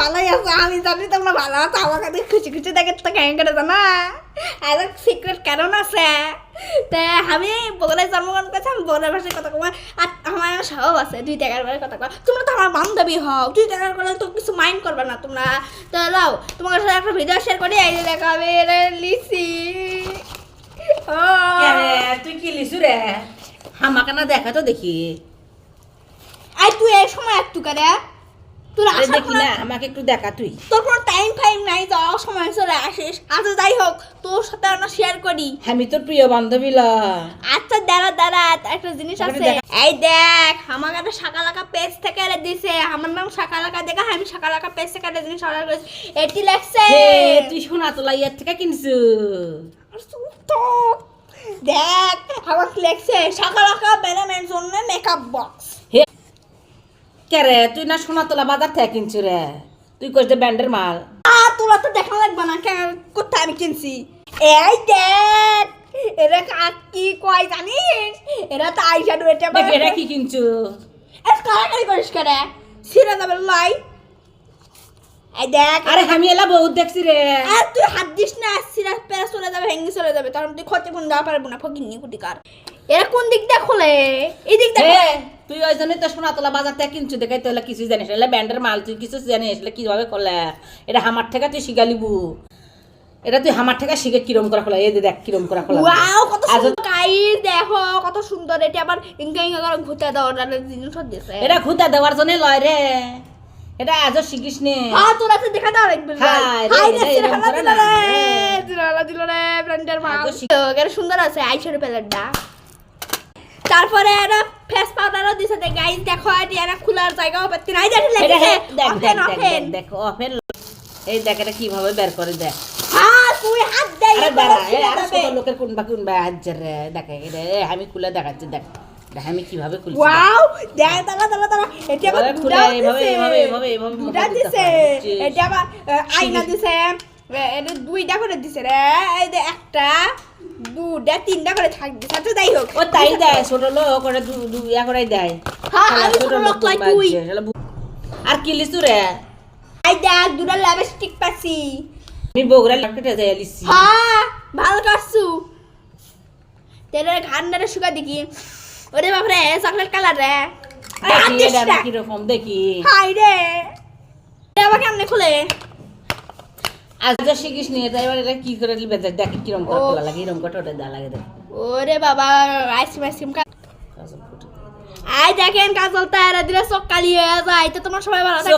ভালোই আছো, আমি জানি তোমরা ভালো আছো। আমাকে দেখে খুশি খুশি দেখে তো কেন করে জানা আর সিক্রেট কারণ আছে। তা আমি বগুড়ায় জন্মগ্রহণ করেছি, আমি বগুড়ার ভাষায় কথা কব। আর আমার স্বভাব আছে 2 টাকার করে কথা কয়। তোমরা তো আমার বান্ধবী হও, 2 টাকার করে তো কিছু মাইন্ড করবে না তোমরা। তো লাও তোমার সাথে একটা ভিডিও শেয়ার করি। এই যে দেখো আমি লিসি। তুই কি লিসু রে? আমাকে না দেখা তো দেখি। আই তুই এই সময় একটু করে তোর আশা দেখি না, আমাকে একটু দেখা তুই। তোর কোনো টাইম ফাইম নাই, যাওয়ার সময় চলে আসিস। আচ্ছা যাই হোক, তোর সাথে আমরা শেয়ার করি। আমি তোর প্রিয় বান্ধবী ল। আচ্ছা দাঁড়া দাঁড়া, একটা জিনিস আছে। এই দেখ আমাকে একটা শাকালাকা পেজ থেকে এনে দিছে। আমার নাম শাকালাকা, দেখা আমি শাকালাকা পেজ থেকে একটা জিনিস অর্ডার করেছি। এটি লাগছে তুই সোনা তোলা ইয়ার থেকে কিনছু? তো দেখ আমার লাগছে শাকালাকা বেনামের জন্য মেকআপ বক্স। কে তুই না সোনা তোলা বাজার থেকে কিনছু রে? তুই কইস যে ব্যান্ডের মাল। তোরা তো দেখা লাগবে না কোথায় আমি কিনছি। এই দেখ এরা কি কয় জানিস, এরা তো আইশ্যাডো। এটা কি কিনছু? কারাকারি করিস করে ছিঁড়ে যাবে লাই। এই দেখ আরে আমি এলা বহুত দেখছি রে। আর তুই হাত দিস না, ছিঁড়ে পেরে চলে যাবে, ভেঙে চলে যাবে। তখন তুই ক্ষতি কোন দেওয়া পারবো না, ফকিনি কুটিকার। এরা কোন দিক দিয়ে খোলে? এই দিক দিয়ে। তুই ওই জন্যই তো সোনা তোলা বাজার থেকে কিনছু, দেখাই তো কিছু জানিস এলা ব্যান্ডের মাল। তুই কিছু জানিস এলা কিভাবে করলে? এটা আমার থেকে তুই শিখালিবু। এটা তুই আমার থেকে শিখে কিরম করা খোলা। এই যে দেখ কিরম করা খোলা। ওয়াও কত সুন্দর গাইস, দেখো কত সুন্দর। এটা আবার ইনকা ইনকা করে ঘুরতে দাও, ওটা জিনিস দিছে। এটা ঘুরতে দেওয়ার জন্য লয় রে। এটা আজও শিখিস নে। হ্যাঁ তোরা তো দেখা দাও একবার। হাই রে, হাই রে এটা সিরা এরকম খেলা করে দিল না। রে, দিল রে ব্র্যান্ডের মাল। তো এর সুন্দর আছে আইশ্যাডো প্যালেটটা। তারপরে এটা ফেস পাউডারও দিছে। দে গাইস দেখো, এটা খোলার জায়গাও পাচ্ছি না। এই দেখো এটা লেগেছে দেখ দেখ ওপেন দেখ ওপেন। দেখ ওপেন। এই দেখ এটা কিভাবে বের করে দেখ। হ্যাঁ তুই হাত দে। আরে দাঁড়া, আর ছোট লোকের কোনবা হাত রে। দেখ এটা আমি খুলে দেখাচ্ছি। দেখ দেখ আমি কিভাবে খুলছি। ওয়াও দেখ দাঁড়া এটা আবার খুলে দুটাও এইভাবে দিছে। এইভাবে এইভাবে এইভাবে দুটা দিছে। এটা আবার আয়না দিছে। এটা 2টা করে দিছে রে। এই যে 1টা 2টা 3টা করে থাক দিছে। আচ্ছা যাই হোক, ও তাই দেয় ছোট লোক করে ইয়া করে দেয়। হ্যাঁ আমি ছোট লোক লাই তুই। আর কি লিসু রে? এই দেখ 2টা লিপস্টিক পাচ্ছি। আমি বগুড়া লাটকে যাই লিসি। হ্যাঁ ভালো করছু। তেরে ঘান্ডারে শুকা দেখি। ওরে বাপ রে চকলেট কালার রে। দেখি এটা কি রকম দেখি। হাই রে এটা কেমনে খুলে? আজ তো শিখিস নি এটা। এবার এটা কি করে লিবে দেখ কিরকম করে খোলা লাগে। এরকম করে ওটা দা লাগে দেখ। ওরে বাবা আইসক্রিম আই দেখেন কাজল তারা দিলে চোখ কালি হয়ে যায়। তো তোমার সবাই ভালো থাকে।